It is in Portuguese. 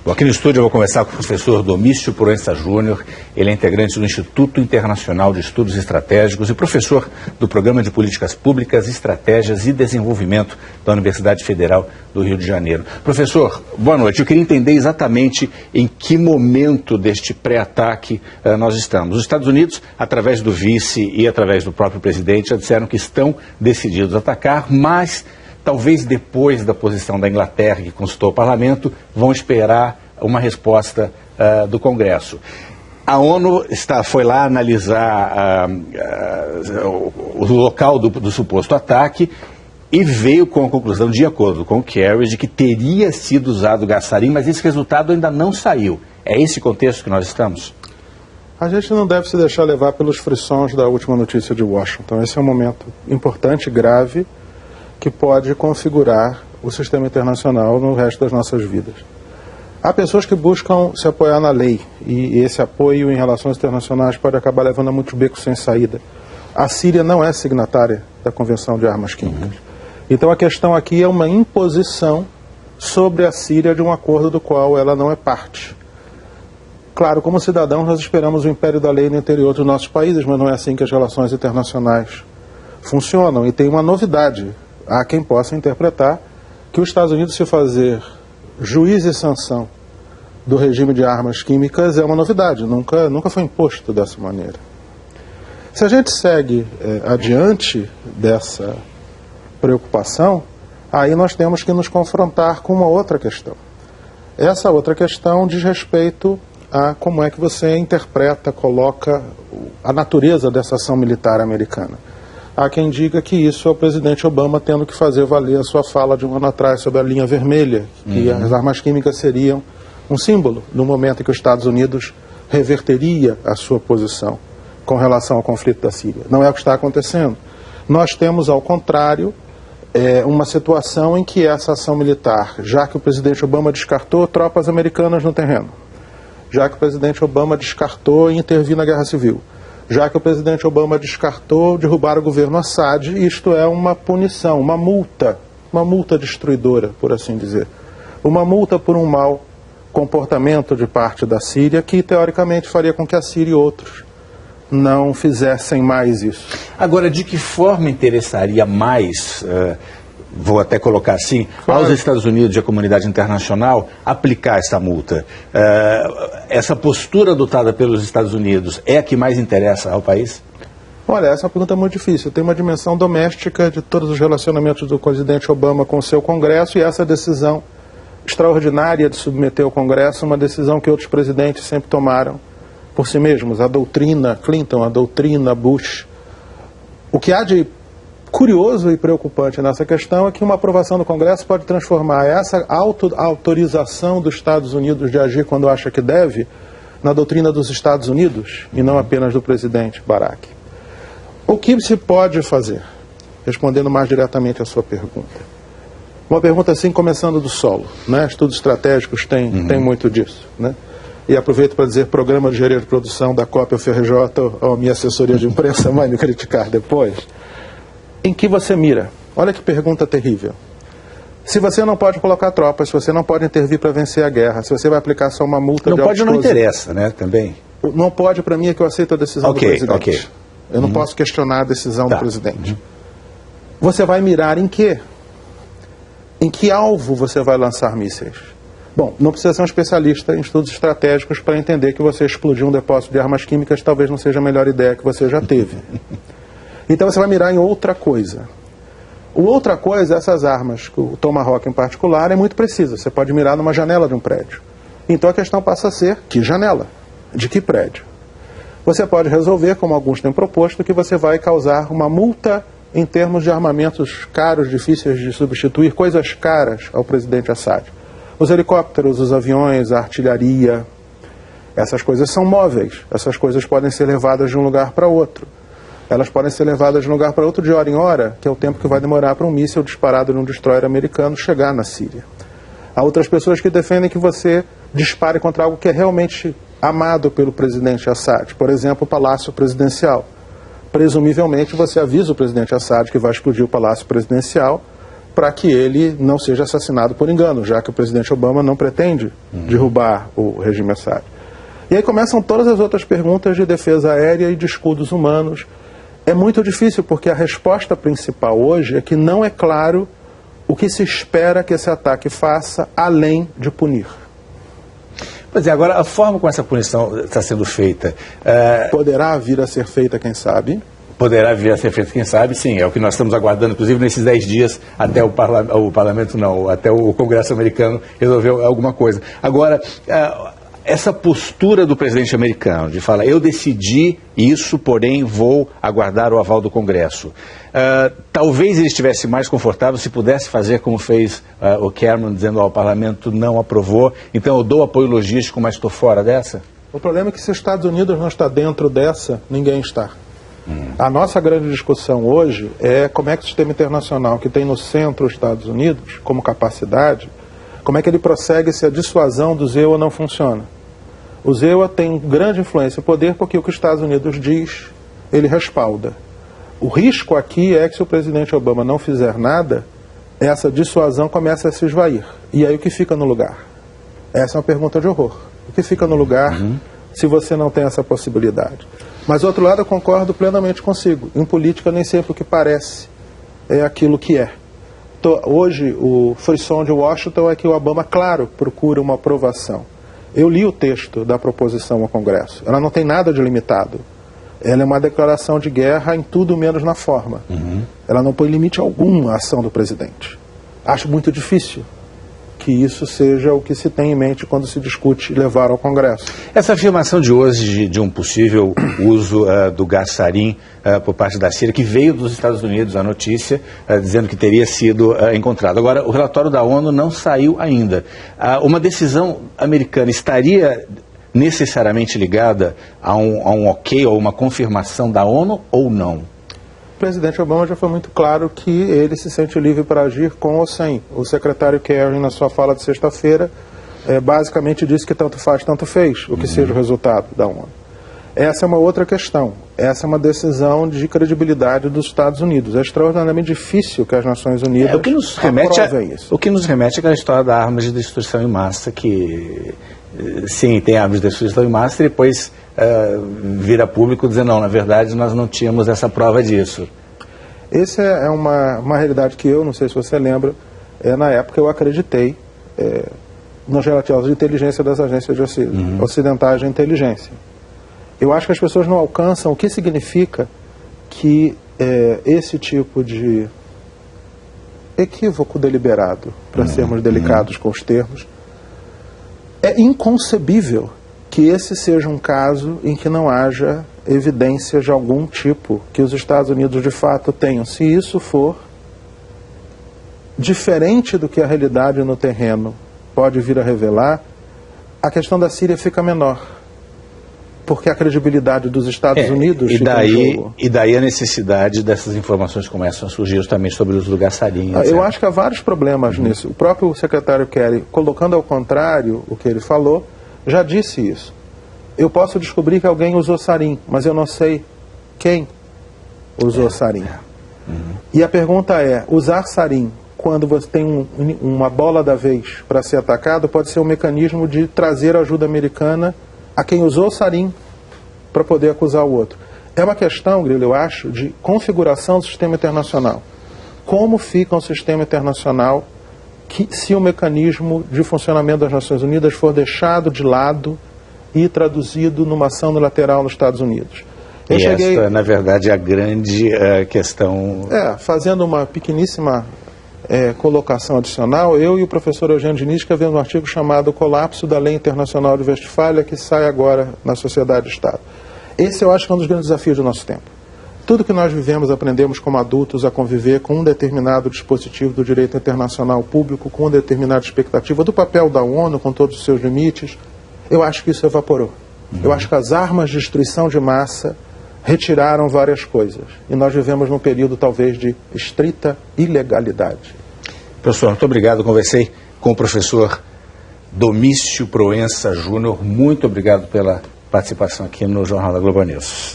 Bom, aqui no estúdio eu vou conversar com o professor Domício Proença Júnior. Ele é integrante do Instituto Internacional de Estudos Estratégicos e professor do Programa de Políticas Públicas, Estratégias e Desenvolvimento da Universidade Federal do Rio de Janeiro. Professor, boa noite. Eu queria entender exatamente em que momento deste pré-ataque nós estamos. Os Estados Unidos, através do vice e através do próprio presidente, já disseram que estão decididos a atacar, mas talvez depois da posição da Inglaterra, que consultou o parlamento, vão esperar uma resposta do Congresso. A ONU foi lá analisar o local do suposto ataque e veio com a conclusão, de acordo com o Kerry, de que teria sido usado gás sarin, mas esse resultado ainda não saiu. É esse contexto que nós estamos? A gente não deve se deixar levar pelos frições da última notícia de Washington. Esse é um momento importante, grave, que pode configurar o sistema internacional no resto das nossas vidas. Há pessoas que buscam se apoiar na lei, e esse apoio em relações internacionais pode acabar levando a muitos becos sem saída. A Síria não é signatária da Convenção de Armas Químicas. Então a questão aqui é uma imposição sobre a Síria de um acordo do qual ela não é parte. Claro, como cidadãos nós esperamos o império da lei no interior dos nossos países, mas não é assim que as relações internacionais funcionam. E tem uma novidade. Há quem possa interpretar que os Estados Unidos se fazer juiz e sanção do regime de armas químicas é uma novidade, nunca foi imposto dessa maneira. Se a gente segue adiante dessa preocupação, aí nós temos que nos confrontar com uma outra questão. Essa outra questão diz respeito a como é que você interpreta, coloca a natureza dessa ação militar americana. Há quem diga que isso é o presidente Obama tendo que fazer valer a sua fala de um ano atrás sobre a linha vermelha, que as armas químicas seriam um símbolo no momento em que os Estados Unidos reverteria a sua posição com relação ao conflito da Síria. Não é o que está acontecendo. Nós temos, ao contrário, uma situação em que essa ação militar, já que o presidente Obama descartou tropas americanas no terreno, já que o presidente Obama descartou intervir na guerra civil, já que o presidente Obama descartou derrubar o governo Assad, isto é uma punição, uma multa destruidora, por assim dizer. Uma multa por um mau comportamento de parte da Síria, que teoricamente faria com que a Síria e outros não fizessem mais isso. Agora, de que forma interessaria mais, vou até colocar assim, aos Estados Unidos e à comunidade internacional aplicar essa multa? Essa postura adotada pelos Estados Unidos é a que mais interessa ao país? Olha, essa é uma pergunta muito difícil. Tem uma dimensão doméstica de todos os relacionamentos do presidente Obama com o seu Congresso, e essa decisão extraordinária de submeter ao Congresso, uma decisão que outros presidentes sempre tomaram por si mesmos, a doutrina Clinton, a doutrina Bush. O que há de curioso e preocupante nessa questão é que uma aprovação do Congresso pode transformar essa autorização dos Estados Unidos de agir quando acha que deve na doutrina dos Estados Unidos e não apenas do presidente Barack. O que se pode fazer? Respondendo mais diretamente à sua pergunta. Uma pergunta assim, começando do solo, né? Estudos estratégicos têm muito disso, né? E aproveito para dizer, programa de engenharia de produção da Cópia FRJ, ou a minha assessoria de imprensa vai me criticar depois. Em que você mira? Olha que pergunta terrível. Se você não pode colocar tropas, se você não pode intervir para vencer a guerra, se você vai aplicar só uma multa não de pode, não interessa, né, também? Não pode, para mim, é que eu aceito a decisão do presidente. Eu não posso questionar a decisão do presidente. Você vai mirar em quê? Em que alvo você vai lançar mísseis? Bom, não precisa ser um especialista em estudos estratégicos para entender que você explodir um depósito de armas químicas talvez não seja a melhor ideia que você já teve. Então você vai mirar em outra coisa. Outra coisa, essas armas, o Tomahawk em particular, é muito precisa. Você pode mirar numa janela de um prédio. Então a questão passa a ser, que janela? De que prédio? Você pode resolver, como alguns têm proposto, que você vai causar uma multa em termos de armamentos caros, difíceis de substituir, coisas caras ao presidente Assad. Os helicópteros, os aviões, a artilharia, essas coisas são móveis. Essas coisas podem ser levadas de um lugar para outro. Elas podem ser levadas de um lugar para outro de hora em hora, que é o tempo que vai demorar para um míssil disparado num destroyer americano chegar na Síria. Há outras pessoas que defendem que você dispare contra algo que é realmente amado pelo presidente Assad. Por exemplo, o Palácio Presidencial. Presumivelmente, você avisa o presidente Assad que vai explodir o Palácio Presidencial para que ele não seja assassinado por engano, já que o presidente Obama não pretende derrubar o regime Assad. E aí começam todas as outras perguntas de defesa aérea e de escudos humanos. É muito difícil, porque a resposta principal hoje é que não é claro o que se espera que esse ataque faça, além de punir. Pois é, agora a forma como essa punição está sendo feita... Poderá vir a ser feita, quem sabe... Poderá vir a ser feito, quem sabe, sim. É o que nós estamos aguardando, inclusive, nesses 10 dias, até o Parlamento, não, até o Congresso americano resolveu alguma coisa. Agora, essa postura do presidente americano, de falar, eu decidi isso, porém vou aguardar o aval do Congresso. Talvez ele estivesse mais confortável se pudesse fazer como fez o Cameron, dizendo ao Parlamento não aprovou, então eu dou apoio logístico, mas estou fora dessa? O problema é que se os Estados Unidos não está dentro dessa, ninguém está. A nossa grande discussão hoje é como é que o sistema internacional, que tem no centro os Estados Unidos, como capacidade, como é que ele prossegue se a dissuasão do ZEUA não funciona. O ZEUA tem grande influência e poder porque o que os Estados Unidos diz, ele respalda. O risco aqui é que se o presidente Obama não fizer nada, essa dissuasão começa a se esvair. E aí o que fica no lugar? Essa é uma pergunta de horror. O que fica no lugar se você não tem essa possibilidade? Mas, do outro lado, eu concordo plenamente consigo. Em política, nem sempre o que parece é aquilo que é. Hoje, o frisson de Washington é que o Obama, claro, procura uma aprovação. Eu li o texto da proposição ao Congresso. Ela não tem nada de limitado. Ela é uma declaração de guerra em tudo menos na forma. Ela não põe limite algum à ação do presidente. Acho muito difícil que isso seja o que se tem em mente quando se discute levar ao Congresso. Essa afirmação de hoje de um possível uso do gás sarin por parte da Síria, que veio dos Estados Unidos, a notícia, dizendo que teria sido encontrado. Agora, o relatório da ONU não saiu ainda. Uma decisão americana estaria necessariamente ligada a um ok ou uma confirmação da ONU ou não? O presidente Obama já foi muito claro que ele se sente livre para agir com ou sem. O secretário Kerry, na sua fala de sexta-feira, basicamente disse que tanto faz, tanto fez, o que seja o resultado da ONU. Essa é uma outra questão. Essa é uma decisão de credibilidade dos Estados Unidos. É extraordinariamente difícil que as Nações Unidas aprovem isso. O que nos remete àquela história da arma de destruição em massa, que sim, tem armas de destruição em massa e depois vira público dizendo, não, na verdade nós não tínhamos essa prova disso. Essa é uma realidade que eu, não sei se você lembra, na época eu acreditei nos relatórios de inteligência das agências ocidentais de inteligência. Eu acho que as pessoas não alcançam o que significa que esse tipo de equívoco deliberado, para sermos delicados com os termos, é inconcebível que esse seja um caso em que não haja evidências de algum tipo que os Estados Unidos de fato tenham. Se isso for diferente do que a realidade no terreno pode vir a revelar, a questão da Síria fica menor. Porque a credibilidade dos Estados Unidos fica em jogo. E daí a necessidade dessas informações começam a surgir justamente sobre o uso do gás sarin. Eu acho que há vários problemas nisso. O próprio secretário Kerry, colocando ao contrário o que ele falou, já disse isso. Eu posso descobrir que alguém usou sarin, mas eu não sei quem usou sarin. E a pergunta é, usar sarin quando você tem uma bola da vez para ser atacado pode ser um mecanismo de trazer ajuda americana a quem usou o sarin para poder acusar o outro. É uma questão, Grilo, eu acho, de configuração do sistema internacional. Como fica um sistema internacional se o mecanismo de funcionamento das Nações Unidas for deixado de lado e traduzido numa ação unilateral nos Estados Unidos? Esta, na verdade, é a grande questão... Fazendo uma pequeníssima colocação adicional, eu e o professor Eugênio Diniz escrevemos um artigo chamado Colapso da Lei Internacional de Westfália, que sai agora na Sociedade do Estado. Esse eu acho que é um dos grandes desafios do nosso tempo. Tudo que nós vivemos, aprendemos como adultos a conviver com um determinado dispositivo do direito internacional público, com uma determinada expectativa do papel da ONU, com todos os seus limites. Eu acho que isso evaporou. Eu acho que as armas de destruição de massa retiraram várias coisas. E nós vivemos num período, talvez, de estrita ilegalidade. Professor, muito obrigado. Conversei com o professor Domício Proença Júnior. Muito obrigado pela participação aqui no Jornal da Globo News.